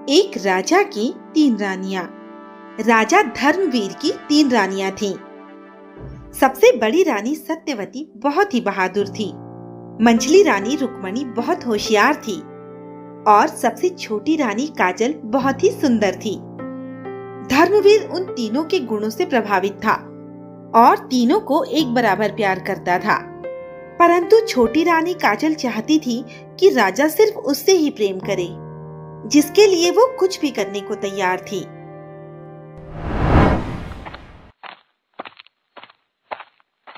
एक राजा की 3 रानियां। राजा धर्मवीर की 3 रानियां थीं। सबसे बड़ी रानी सत्यवती बहुत ही बहादुर थी। मंझली रानी रुक्मणी बहुत होशियार थी और सबसे छोटी रानी काजल बहुत ही सुंदर थी। धर्मवीर उन तीनों के गुणों से प्रभावित था और तीनों को एक बराबर प्यार करता था। परंतु छोटी रानी काजल चाहती थी कि राजा सिर्फ उससे ही प्रेम करे, जिसके लिए वो कुछ भी करने को तैयार थी।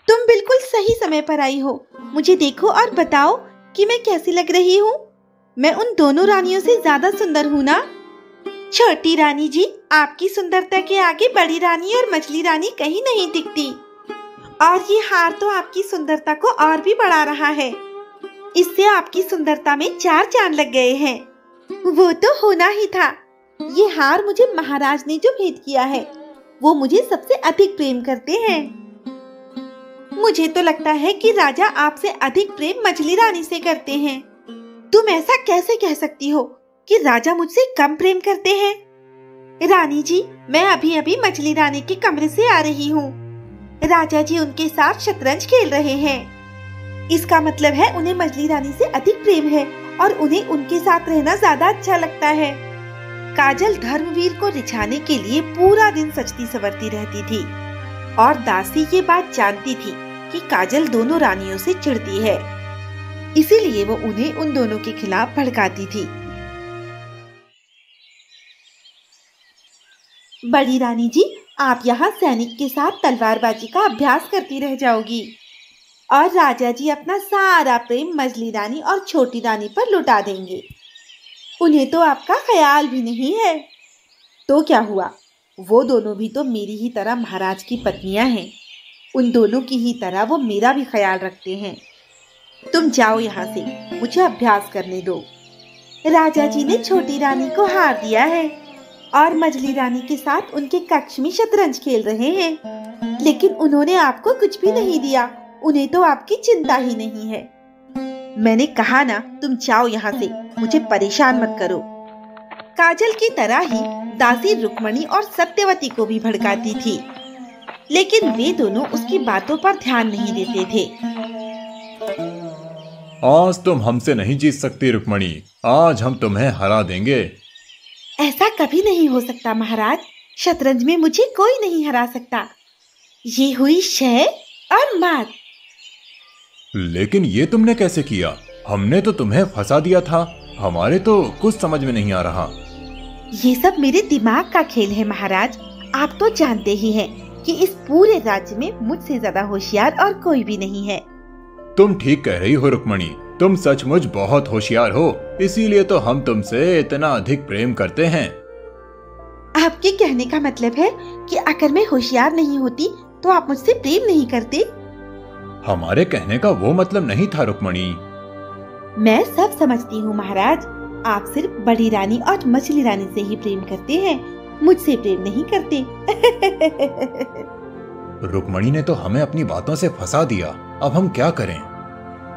तुम बिल्कुल सही समय पर आई हो। मुझे देखो और बताओ कि मैं कैसी लग रही हूँ। मैं उन दोनों रानियों से ज्यादा सुंदर हूँ ना? छोटी रानी जी, आपकी सुंदरता के आगे बड़ी रानी और मछली रानी कहीं नहीं दिखती। और ये हार तो आपकी सुंदरता को और भी बढ़ा रहा है। इससे आपकी सुंदरता में 4 चांद लग गए हैं। वो तो होना ही था। ये हार मुझे महाराज ने जो भेंट किया है, वो मुझे सबसे अधिक प्रेम करते हैं। मुझे तो लगता है कि राजा आपसे अधिक प्रेम मछली रानी से करते हैं। तुम ऐसा कैसे कह सकती हो कि राजा मुझसे कम प्रेम करते हैं? रानी जी, मैं अभी अभी मछली रानी के कमरे से आ रही हूँ। राजा जी उनके साथ शतरंज खेल रहे हैं। इसका मतलब है उन्हें मछली रानी से अधिक प्रेम है और उन्हें उनके साथ रहना ज्यादा अच्छा लगता है। काजल धर्मवीर को रिझाने के लिए पूरा दिन सजती संवरती रहती थी और दासी ये बात जानती थी कि काजल दोनों रानियों से चिढ़ती है, इसीलिए वो उन्हें उन दोनों के खिलाफ भड़काती थी। बड़ी रानी जी, आप यहाँ सैनिक के साथ तलवारबाजी का अभ्यास करती रह जाओगी और राजा जी अपना सारा प्रेम मछली रानी और छोटी रानी पर लुटा देंगे। उन्हें तो आपका ख्याल भी नहीं है। तो क्या हुआ, वो दोनों भी तो मेरी ही तरह महाराज की पत्नियां हैं। उन दोनों की ही तरह वो मेरा भी ख्याल रखते हैं। तुम जाओ यहाँ से, मुझे अभ्यास करने दो। राजा जी ने छोटी रानी को हार दिया है और मछली रानी के साथ उनके कक्ष में शतरंज खेल रहे हैं, लेकिन उन्होंने आपको कुछ भी नहीं दिया। उन्हें तो आपकी चिंता ही नहीं है। मैंने कहा ना, तुम जाओ यहाँ से, मुझे परेशान मत करो। काजल की तरह ही दासी रुक्मणी और सत्यवती को भी भड़काती थी, लेकिन वे दोनों उसकी बातों पर ध्यान नहीं देते थे। आज तुम हमसे नहीं जीत सकती रुक्मणी, आज हम तुम्हें हरा देंगे। ऐसा कभी नहीं हो सकता महाराज। शतरंज में मुझे कोई नहीं हरा सकता। ये हुई शय और मात। लेकिन ये तुमने कैसे किया? हमने तो तुम्हें फंसा दिया था। हमारे तो कुछ समझ में नहीं आ रहा। ये सब मेरे दिमाग का खेल है महाराज। आप तो जानते ही हैं कि इस पूरे राज्य में मुझसे ज्यादा होशियार और कोई भी नहीं है। तुम ठीक कह रही हो रुक्मणी, तुम सचमुच बहुत होशियार हो, इसीलिए तो हम तुमसे इतना अधिक प्रेम करते हैं। आपके कहने का मतलब है कि अगर मैं होशियार नहीं होती तो आप मुझसे प्रेम नहीं करते? हमारे कहने का वो मतलब नहीं था रुक्मणी। मैं सब समझती हूँ महाराज। आप सिर्फ बड़ी रानी और मछली रानी से ही प्रेम करते हैं, मुझसे प्रेम नहीं करते। रुक्मणी ने तो हमें अपनी बातों से फंसा दिया। अब हम क्या करें?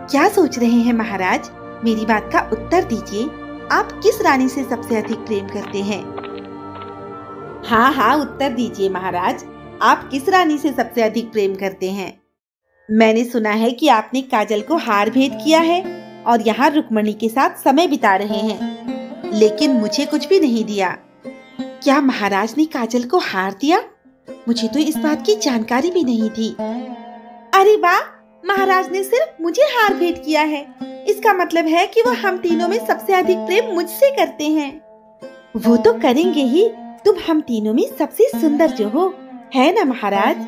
क्या सोच रहे हैं महाराज? मेरी बात का उत्तर दीजिए। आप किस रानी से सबसे अधिक प्रेम करते हैं? हाँ हाँ, उत्तर दीजिए महाराज। आप किस रानी से सबसे अधिक प्रेम करते हैं? मैंने सुना है कि आपने काजल को हार भेंट किया है और यहाँ रुक्मणी के साथ समय बिता रहे हैं, लेकिन मुझे कुछ भी नहीं दिया। क्या महाराज ने काजल को हार दिया? मुझे तो इस बात की जानकारी भी नहीं थी। अरे वाह, महाराज ने सिर्फ मुझे हार भेंट किया है। इसका मतलब है कि वो हम तीनों में सबसे अधिक प्रेम मुझसे करते हैं। वो तो करेंगे ही। तुम हम तीनों में सबसे सुंदर जो हो, है ना महाराज?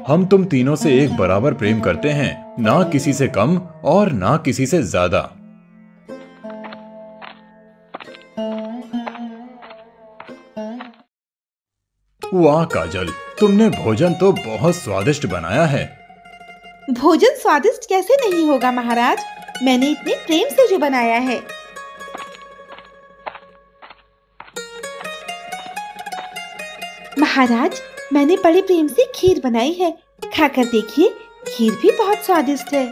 हम तुम तीनों से एक बराबर प्रेम करते हैं, ना किसी से कम और ना किसी से ज्यादा। वाह काजल, तुमने भोजन तो बहुत स्वादिष्ट बनाया है। भोजन स्वादिष्ट कैसे नहीं होगा महाराज? मैंने इतने प्रेम से जो बनाया है। महाराज, मैंने बड़े प्रेम से खीर बनाई है, खाकर देखिए, खीर भी बहुत स्वादिष्ट है।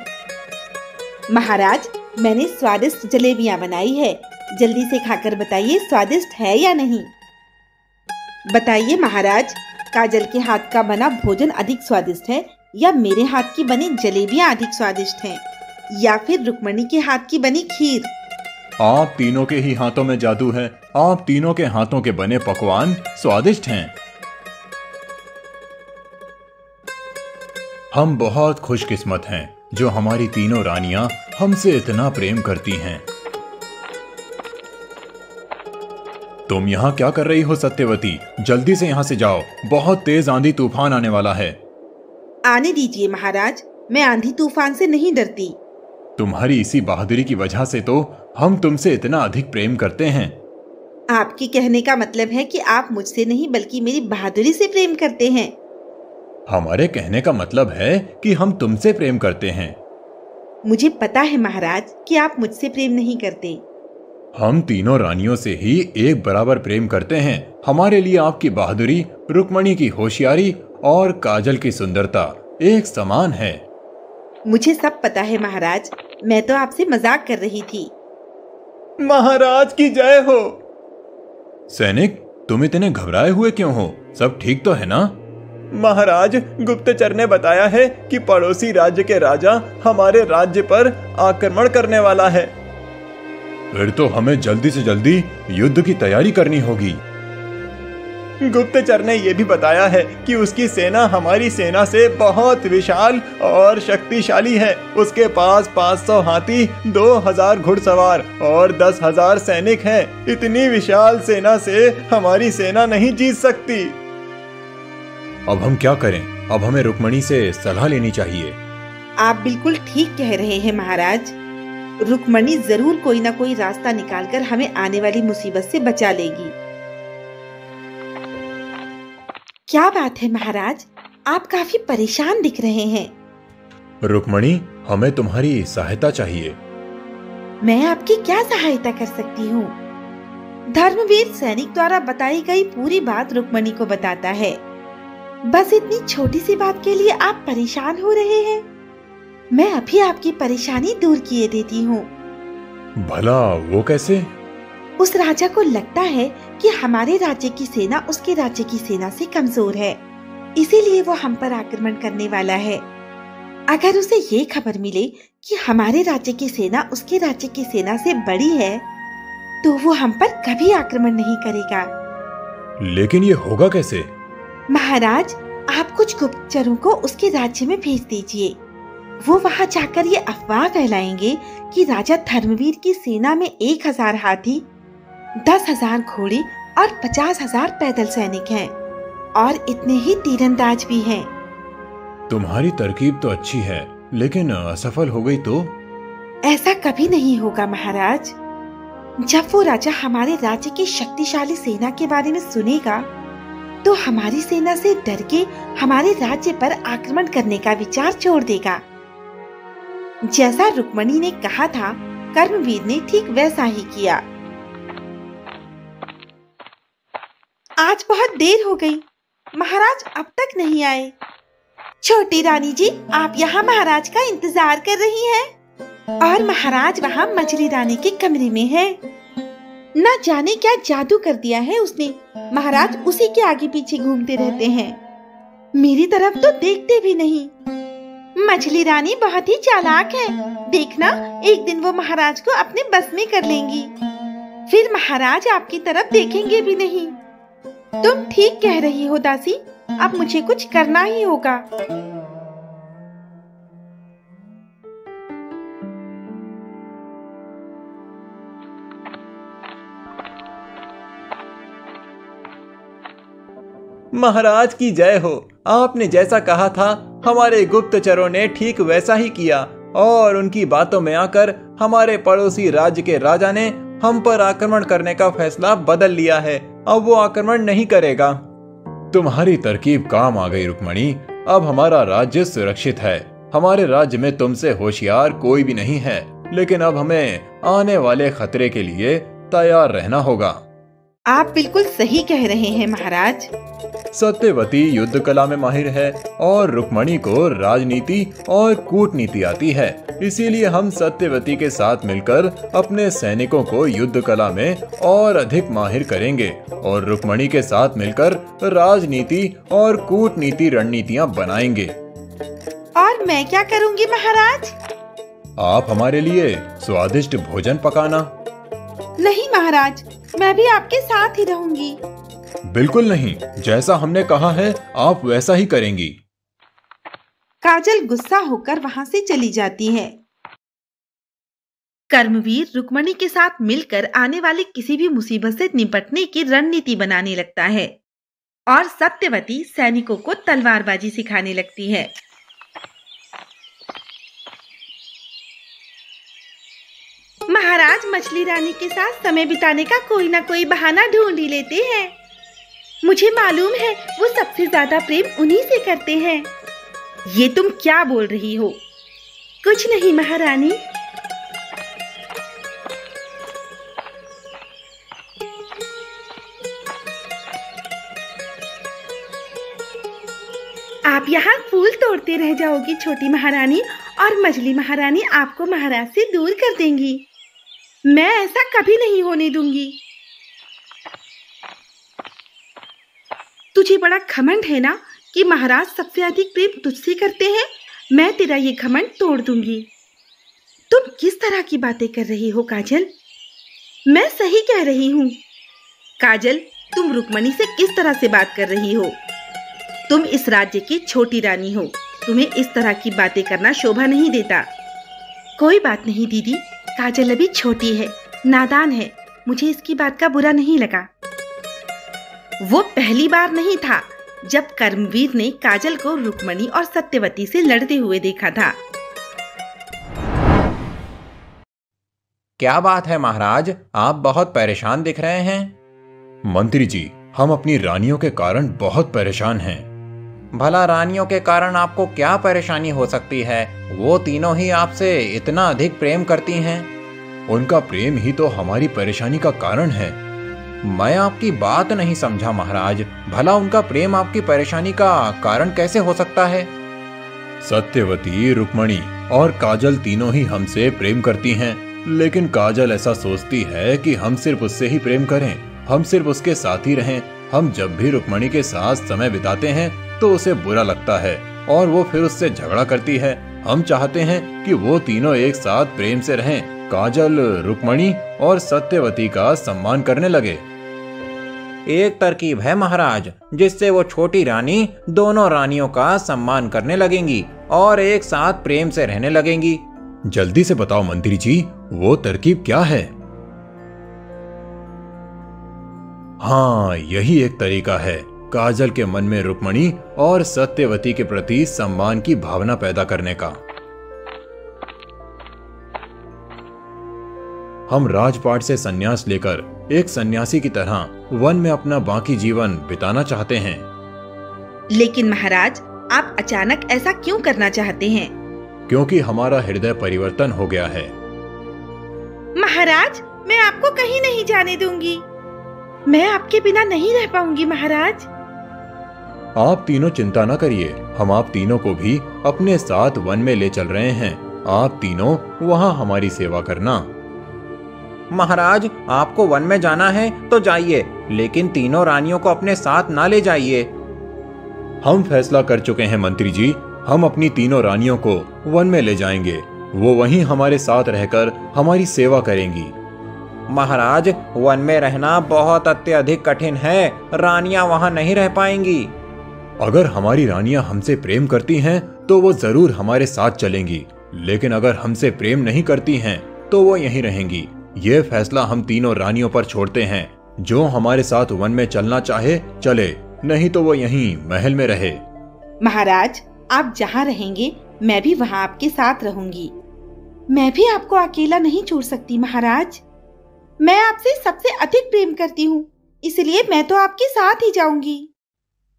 महाराज, मैंने स्वादिष्ट जलेबियां बनाई है, जल्दी से खाकर बताइए स्वादिष्ट है या नहीं। बताइए महाराज, काजल के हाथ का बना भोजन अधिक स्वादिष्ट है या मेरे हाथ की बनी जलेबियां अधिक स्वादिष्ट हैं, या फिर रुक्मणी के हाथ की बनी खीर? आप तीनों के ही हाथों में जादू है। आप तीनों के हाथों के बने पकवान स्वादिष्ट हैं। हम बहुत खुशकिस्मत हैं जो हमारी तीनों रानियां हमसे इतना प्रेम करती हैं। तुम यहाँ क्या कर रही हो सत्यवती? जल्दी से यहाँ से जाओ, बहुत तेज आंधी तूफान आने वाला है। आने दीजिए महाराज, मैं आंधी तूफान से नहीं डरती। तुम्हारी इसी बहादुरी की वजह से तो हम तुमसे इतना अधिक प्रेम करते हैं। आपके कहने का मतलब है कि आप मुझसे नहीं बल्कि मेरी बहादुरी से प्रेम करते हैं। हमारे कहने का मतलब है कि हम तुमसे प्रेम करते हैं। मुझे पता है महाराज कि आप मुझसे प्रेम नहीं करते। हम तीनों रानियों से ही एक बराबर प्रेम करते हैं। हमारे लिए आपकी बहादुरी, रुक्मणी की होशियारी और काजल की सुंदरता एक समान है। मुझे सब पता है महाराज, मैं तो आपसे मजाक कर रही थी। महाराज की जय हो। सैनिक, तुम इतने घबराए हुए क्यों हो? सब ठीक तो है ना? महाराज, गुप्तचर ने बताया है कि पड़ोसी राज्य के राजा हमारे राज्य पर आक्रमण करने वाला है। फिर तो हमें जल्दी से जल्दी युद्ध की तैयारी करनी होगी। गुप्तचर ने यह भी बताया है कि उसकी सेना हमारी सेना से बहुत विशाल और शक्तिशाली है। उसके पास 500 हाथी, 2000 घुड़सवार और 10,000 सैनिक हैं। इतनी विशाल सेना से हमारी सेना नहीं जीत सकती। अब हम क्या करें? अब हमें रुक्मणी से सलाह लेनी चाहिए। आप बिल्कुल ठीक कह रहे हैं महाराज। रुक्मणी जरूर कोई ना कोई रास्ता निकालकर हमें आने वाली मुसीबत से बचा लेगी। क्या बात है महाराज, आप काफी परेशान दिख रहे हैं। रुक्मणी, हमें तुम्हारी सहायता चाहिए। मैं आपकी क्या सहायता कर सकती हूँ? धर्मवीर सैनिक द्वारा बताई गई पूरी बात रुक्मणी को बताता है। बस इतनी छोटी सी बात के लिए आप परेशान हो रहे हैं। मैं अभी आपकी परेशानी दूर किए देती हूँ। भला वो कैसे? उस राजा को लगता है कि हमारे राज्य की सेना उसके राज्य की सेना से कमजोर है, इसीलिए वो हम पर आक्रमण करने वाला है। अगर उसे ये खबर मिले कि हमारे राज्य की सेना उसके राज्य की सेना से बड़ी है, तो वो हम पर कभी आक्रमण नहीं करेगा। लेकिन ये होगा कैसे? महाराज, आप कुछ गुप्तचरों को उसके राज्य में भेज दीजिए। वो वहाँ जाकर ये अफवाह फैलाएंगे कि राजा धर्मवीर की सेना में 1000 हाथी, 10,000 घोड़े और 50,000 पैदल सैनिक हैं, और इतने ही तीरंदाज भी हैं। तुम्हारी तरकीब तो अच्छी है, लेकिन असफल हो गई तो? ऐसा कभी नहीं होगा महाराज। जब वो राजा हमारे राज्य की शक्तिशाली सेना के बारे में सुनेगा, तो हमारी सेना से डर के हमारे राज्य पर आक्रमण करने का विचार छोड़ देगा। जैसा रुक्मणी ने कहा था, कर्मवीर ने ठीक वैसा ही किया। आज बहुत देर हो गई, महाराज अब तक नहीं आए। छोटी रानी जी, आप यहाँ महाराज का इंतजार कर रही हैं, और महाराज वहाँ मछली रानी के कमरे में है। न जाने क्या जादू कर दिया है उसने, महाराज उसी के आगे पीछे घूमते रहते हैं, मेरी तरफ तो देखते भी नहीं। मछली रानी बहुत ही चालाक है, देखना एक दिन वो महाराज को अपने बस में कर लेंगी, फिर महाराज आपकी तरफ देखेंगे भी नहीं। तुम ठीक कह रही हो दासी, अब मुझे कुछ करना ही होगा। महाराज की जय हो। आपने जैसा कहा था, हमारे गुप्तचरों ने ठीक वैसा ही किया, और उनकी बातों में आकर हमारे पड़ोसी राज्य के राजा ने हम पर आक्रमण करने का फैसला बदल लिया है। अब वो आक्रमण नहीं करेगा। तुम्हारी तरकीब काम आ गई रुक्मणी। अब हमारा राज्य सुरक्षित है। हमारे राज्य में तुमसे होशियार कोई भी नहीं है, लेकिन अब हमें आने वाले खतरे के लिए तैयार रहना होगा। आप बिल्कुल सही कह रहे हैं महाराज। सत्यवती युद्ध कला में माहिर है और रुक्मणी को राजनीति और कूटनीति आती है। इसीलिए हम सत्यवती के साथ मिलकर अपने सैनिकों को युद्ध कला में और अधिक माहिर करेंगे और रुक्मणी के साथ मिलकर राजनीति और कूटनीति रणनीतियाँ बनाएंगे। और मैं क्या करूँगी महाराज? आप हमारे लिए स्वादिष्ट भोजन पकाना। नहीं महाराज, मैं भी आपके साथ ही रहूंगी। बिल्कुल नहीं, जैसा हमने कहा है आप वैसा ही करेंगी। काजल गुस्सा होकर वहां से चली जाती है। कर्मवीर रुक्मणी के साथ मिलकर आने वाली किसी भी मुसीबत से निपटने की रणनीति बनाने लगता है और सत्यवती सैनिकों को तलवारबाजी सिखाने लगती है। महाराज मछली रानी के साथ समय बिताने का कोई ना कोई बहाना ढूंढ ही लेते हैं। मुझे मालूम है वो सबसे ज्यादा प्रेम उन्हीं से करते हैं। ये तुम क्या बोल रही हो? कुछ नहीं महारानी। आप यहाँ फूल तोड़ते रह जाओगी छोटी महारानी, और मछली महारानी आपको महाराज से दूर कर देंगी। मैं ऐसा कभी नहीं होने दूंगी। तुझे बड़ा घमंड है ना कि महाराज सबसे अधिक प्रेम तुझसे करते हैं। मैं तेरा ये घमंड तोड़ दूंगी। तुम किस तरह की बातें कर रही हो काजल? मैं सही कह रही हूँ। काजल, तुम रुक्मणी से किस तरह से बात कर रही हो? तुम इस राज्य की छोटी रानी हो, तुम्हें इस तरह की बातें करना शोभा नहीं देता। कोई बात नहीं दीदी, काजल अभी छोटी है, नादान है, मुझे इसकी बात का बुरा नहीं लगा। वो पहली बार नहीं था जब कर्मवीर ने काजल को रुक्मणी और सत्यवती से लड़ते हुए देखा था। क्या बात है महाराज, आप बहुत परेशान दिख रहे हैं। मंत्री जी, हम अपनी रानियों के कारण बहुत परेशान हैं। भला रानियों के कारण आपको क्या परेशानी हो सकती है? वो तीनों ही आपसे इतना अधिक प्रेम करती हैं। उनका प्रेम ही तो हमारी परेशानी का कारण है। मैं आपकी बात नहीं समझा महाराज। भला उनका प्रेम आपकी परेशानी का कारण कैसे हो सकता है? सत्यवती, रुक्मणी और काजल तीनों ही हमसे प्रेम करती हैं, लेकिन काजल ऐसा सोचती है कि हम सिर्फ उससे ही प्रेम करें, हम सिर्फ उसके साथ ही रहें। हम जब भी रुक्मणी के साथ समय बिताते हैं तो उसे बुरा लगता है और वो फिर उससे झगड़ा करती है। हम चाहते हैं कि वो तीनों एक साथ प्रेम से रहें। काजल रुक्मणी और सत्यवती का सम्मान करने लगे। एक तरकीब है महाराज, जिससे वो छोटी रानी दोनों रानियों का सम्मान करने लगेंगी और एक साथ प्रेम से रहने लगेंगी। जल्दी से बताओ मंत्री जी, वो तरकीब क्या है? हाँ, यही एक तरीका है काजल के मन में रुक्मणी और सत्यवती के प्रति सम्मान की भावना पैदा करने का। हम राजपाट से संन्यास लेकर एक सन्यासी की तरह वन में अपना बाकी जीवन बिताना चाहते हैं। लेकिन महाराज, आप अचानक ऐसा क्यों करना चाहते हैं? क्योंकि हमारा हृदय परिवर्तन हो गया है। महाराज, मैं आपको कहीं नहीं जाने दूंगी। मैं आपके बिना नहीं रह पाऊंगी महाराज। आप तीनों चिंता न करिए, हम आप तीनों को भी अपने साथ वन में ले चल रहे हैं। आप तीनों वहाँ हमारी सेवा करना। महाराज, आपको वन में जाना है तो जाइए, लेकिन तीनों रानियों को अपने साथ ना ले जाइए। हम फैसला कर चुके हैं मंत्री जी, हम अपनी तीनों रानियों को वन में ले जाएंगे। वो वहीं हमारे साथ रहकर हमारी सेवा करेंगी। महाराज, वन में रहना बहुत अत्यधिक कठिन है, रानियां वहां नहीं रह पाएंगी। अगर हमारी रानियां हमसे प्रेम करती हैं तो वो जरूर हमारे साथ चलेंगी, लेकिन अगर हमसे प्रेम नहीं करती हैं तो वो यहीं रहेंगी। ये फैसला हम तीनों रानियों पर छोड़ते हैं। जो हमारे साथ वन में चलना चाहे चले, नहीं तो वो यहीं महल में रहे। महाराज, आप जहाँ रहेंगे मैं भी वहाँ आपके साथ रहूंगी। मैं भी आपको अकेला नहीं छोड़ सकती महाराज। मैं आपसे सबसे अधिक प्रेम करती हूँ, इसलिए मैं तो आपके साथ ही जाऊंगी।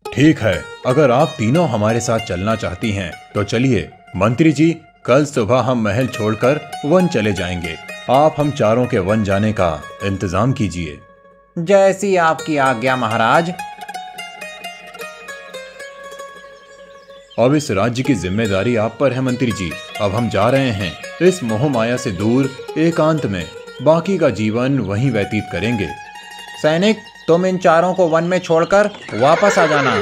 ठीक है, अगर आप तीनों हमारे साथ चलना चाहती हैं तो चलिए। मंत्री जी, कल सुबह हम महल छोड़कर वन चले जाएंगे। आप हम चारों के वन जाने का इंतजाम कीजिए। जैसी आपकी आज्ञा महाराज। अब इस राज्य की जिम्मेदारी आप पर है मंत्री जी। अब हम जा रहे हैं इस मोह माया से दूर, एकांत में। बाकी का जीवन वहीं व्यतीत करेंगे। सैनिक, तुम इन चारों को वन में छोड़कर वापस आ जाना।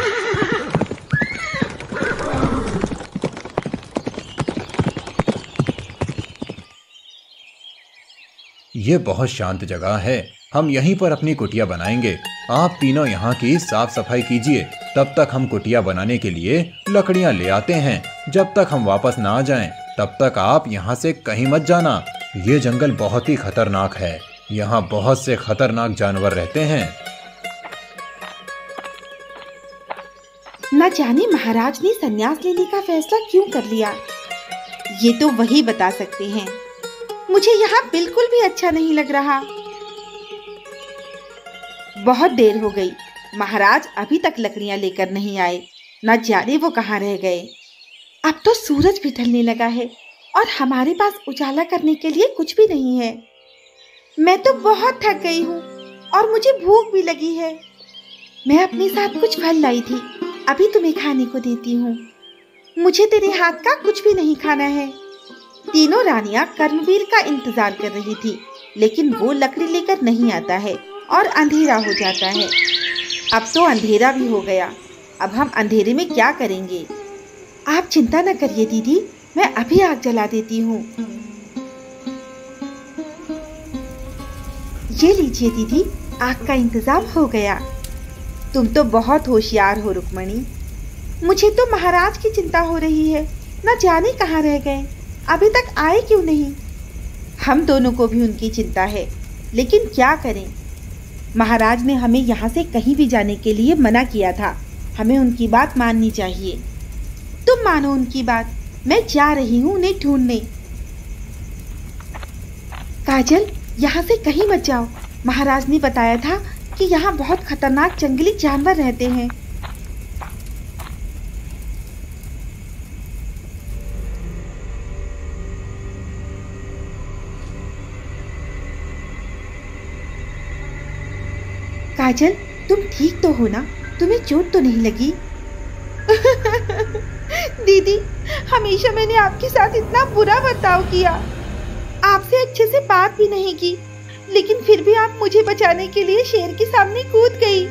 ये बहुत शांत जगह है, हम यहीं पर अपनी कुटिया बनाएंगे। आप तीनों यहाँ की साफ सफाई कीजिए, तब तक हम कुटिया बनाने के लिए लकड़ियाँ ले आते हैं। जब तक हम वापस ना आ जाएं, तब तक आप यहाँ से कहीं मत जाना। ये जंगल बहुत ही खतरनाक है, यहाँ बहुत से खतरनाक जानवर रहते हैं। न जाने महाराज ने संन्यास लेने का फैसला क्यों कर लिया, ये तो वही बता सकते हैं। मुझे यहाँ बिल्कुल भी अच्छा नहीं लग रहा। बहुत देर हो गई, महाराज अभी तक लकड़ियां लेकर नहीं आए। न जाने वो कहाँ रह गए। अब तो सूरज भी ढलने लगा है और हमारे पास उजाला करने के लिए कुछ भी नहीं है। मैं तो बहुत थक गई हूँ और मुझे भूख भी लगी है। मैं अपने साथ कुछ फल लाई थी, अभी तुम्हें खाने को देती हूँ। मुझे तेरे हाथ का कुछ भी नहीं खाना है। तीनों रानियां कर्मवीर का इंतजार कर रही थी, लेकिन वो लकड़ी लेकर नहीं आता है और अंधेरा हो जाता है। अब तो अंधेरा भी हो गया, अब हम अंधेरे में क्या करेंगे? आप चिंता न करिए दीदी, मैं अभी आग जला देती हूँ। ये लीजिए दीदी, आग का इंतजाम हो गया। तुम तो बहुत होशियार हो रुक्मणी। मुझे तो महाराज की चिंता हो रही है, न जाने कहाँ रह गए, अभी तक आए क्यों नहीं। हम दोनों को भी उनकी चिंता है, लेकिन क्या करें। महाराज ने हमें यहाँ से कहीं भी जाने के लिए मना किया था, हमें उनकी बात माननी चाहिए। तुम मानो उनकी बात, मैं जा रही हूँ उन्हें ढूंढने। काजल, यहाँ से कहीं मत जाओ, महाराज ने बताया था कि यहाँ बहुत खतरनाक जंगली जानवर रहते हैं। काजल, तुम ठीक तो हो ना? तुम्हें चोट तो नहीं लगी? दीदी, हमेशा मैंने आपके साथ इतना बुरा बर्ताव किया, आपसे अच्छे से बात भी नहीं की, लेकिन फिर भी आप मुझे बचाने के लिए शेर के सामने कूद गई।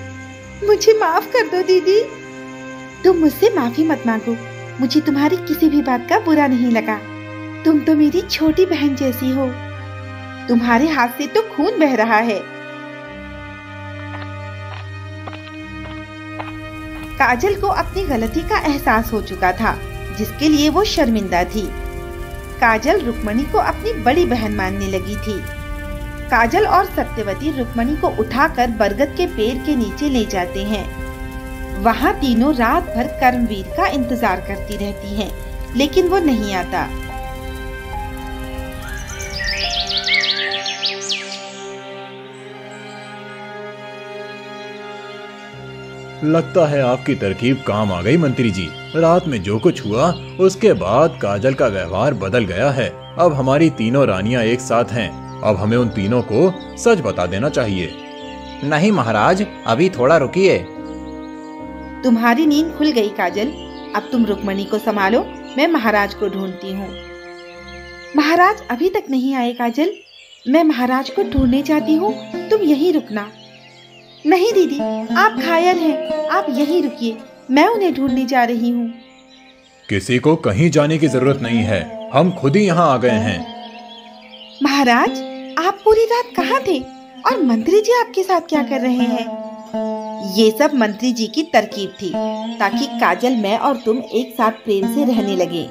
मुझे माफ कर दो दीदी। तुम मुझसे माफी मत मांगो, मुझे तुम्हारी किसी भी बात का बुरा नहीं लगा। तुम तो मेरी छोटी बहन जैसी हो। तुम्हारे हाथ से तो खून बह रहा है। काजल को अपनी गलती का एहसास हो चुका था, जिसके लिए वो शर्मिंदा थी। काजल रुक्मणी को अपनी बड़ी बहन मानने लगी थी। काजल और सत्यवती रुक्मणी को उठाकर बरगद के पेड़ के नीचे ले जाते हैं। वहाँ तीनों रात भर कर्मवीर का इंतजार करती रहती हैं, लेकिन वो नहीं आता। लगता है आपकी तरकीब काम आ गई मंत्री जी। रात में जो कुछ हुआ उसके बाद काजल का व्यवहार बदल गया है। अब हमारी तीनों रानियां एक साथ हैं। अब हमें उन तीनों को सच बता देना चाहिए। नहीं महाराज, अभी थोड़ा रुकिए। तुम्हारी नींद खुल गई काजल, अब तुम रुक्मणी को संभालो, मैं महाराज को ढूंढती हूँ। महाराज अभी तक नहीं आए काजल, मैं महाराज को ढूंढने जाती हूँ, तुम यहीं रुकना। नहीं दीदी, आप घायल हैं, आप यहीं रुकिए, मैं उन्हें ढूंढने जा रही हूँ। किसी को कहीं जाने की जरूरत नहीं है, हम खुद ही यहाँ आ गए हैं। महाराज, आप पूरी रात कहाँ थे और मंत्री जी आपके साथ क्या कर रहे हैं? ये सब मंत्री जी की तरकीब थी, ताकि काजल, मैं और तुम एक साथ प्रेम से रहने लगे।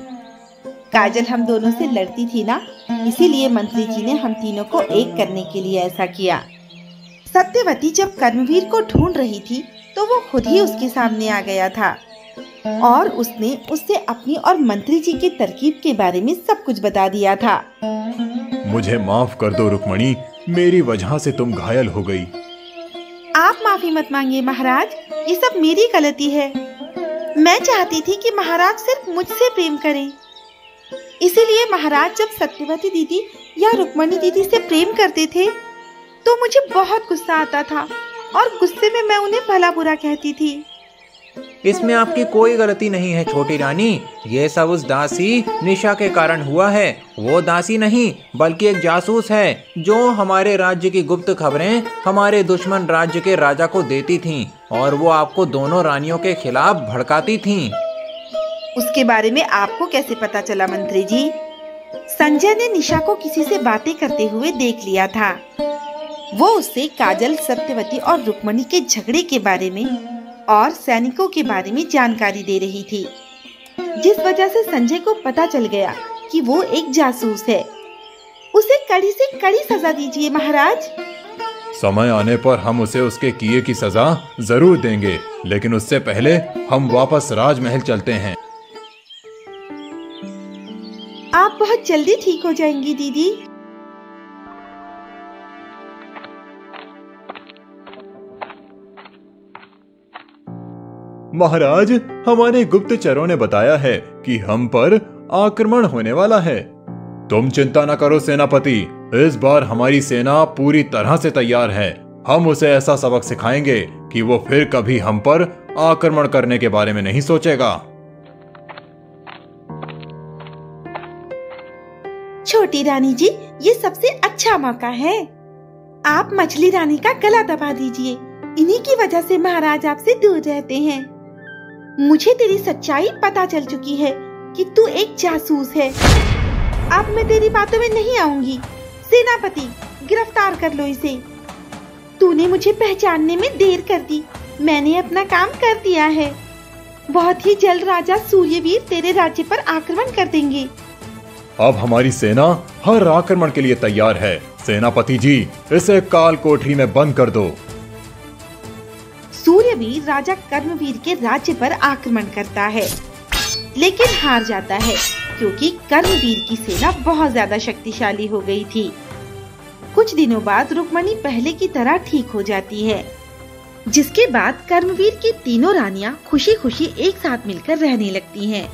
काजल हम दोनों से लड़ती थी ना, इसीलिए मंत्री जी ने हम तीनों को एक करने के लिए ऐसा किया। सत्यवती जब कर्मवीर को ढूंढ रही थी तो वो खुद ही उसके सामने आ गया था और उसने उससे अपनी और मंत्री जी की तरकीब के बारे में सब कुछ बता दिया था। मुझे माफ कर दो रुक्मणी, मेरी वजह से तुम घायल हो गई। आप माफी मत मांगिए महाराज, ये सब मेरी गलती है। मैं चाहती थी कि महाराज सिर्फ मुझसे प्रेम करें, इसीलिए महाराज जब सत्यवती दीदी या रुक्मणी दीदी से प्रेम करते थे तो मुझे बहुत गुस्सा आता था और गुस्से में मैं उन्हें भला बुरा कहती थी। इसमें आपकी कोई गलती नहीं है छोटी रानी। ये सब उस दासी निशा के कारण हुआ है। वो दासी नहीं बल्कि एक जासूस है जो हमारे राज्य की गुप्त खबरें हमारे दुश्मन राज्य के राजा को देती थीं और वो आपको दोनों रानियों के खिलाफ भड़काती थीं। उसके बारे में आपको कैसे पता चला मंत्री जी? संजय ने निशा को किसी से बातें करते हुए देख लिया था। वो उससे काजल, सत्यवती और रुक्मणी के झगड़े के बारे में और सैनिकों के बारे में जानकारी दे रही थी, जिस वजह से संजय को पता चल गया कि वो एक जासूस है। उसे कड़ी से कड़ी सजा दीजिए महाराज। समय आने पर हम उसे उसके किए की सजा जरूर देंगे, लेकिन उससे पहले हम वापस राजमहल चलते हैं। आप बहुत जल्दी ठीक हो जाएंगी दीदी। महाराज, हमारे गुप्तचरों ने बताया है कि हम पर आक्रमण होने वाला है। तुम चिंता न करो सेनापति, इस बार हमारी सेना पूरी तरह से तैयार है। हम उसे ऐसा सबक सिखाएंगे कि वो फिर कभी हम पर आक्रमण करने के बारे में नहीं सोचेगा। छोटी रानी जी, ये सबसे अच्छा मौका है। आप मछली रानी का गला दबा दीजिए। इन्हीं की वजह से महाराज आपसे दूर रहते हैं। मुझे तेरी सच्चाई पता चल चुकी है कि तू एक जासूस है। अब मैं तेरी बातों में नहीं आऊंगी। सेनापति, गिरफ्तार कर लो इसे। तूने मुझे पहचानने में देर कर दी। मैंने अपना काम कर दिया है। बहुत ही जल्द राजा सूर्यवीर तेरे राज्य पर आक्रमण कर देंगे। अब हमारी सेना हर आक्रमण के लिए तैयार है। सेनापति जी, इसे काल कोठरी में बंद कर दो। सूर्यवीर राजा कर्मवीर के राज्य पर आक्रमण करता है, लेकिन हार जाता है क्योंकि कर्मवीर की सेना बहुत ज्यादा शक्तिशाली हो गई थी। कुछ दिनों बाद रुक्मणी पहले की तरह ठीक हो जाती है, जिसके बाद कर्मवीर की तीनों रानियां खुशी खुशी एक साथ मिलकर रहने लगती हैं।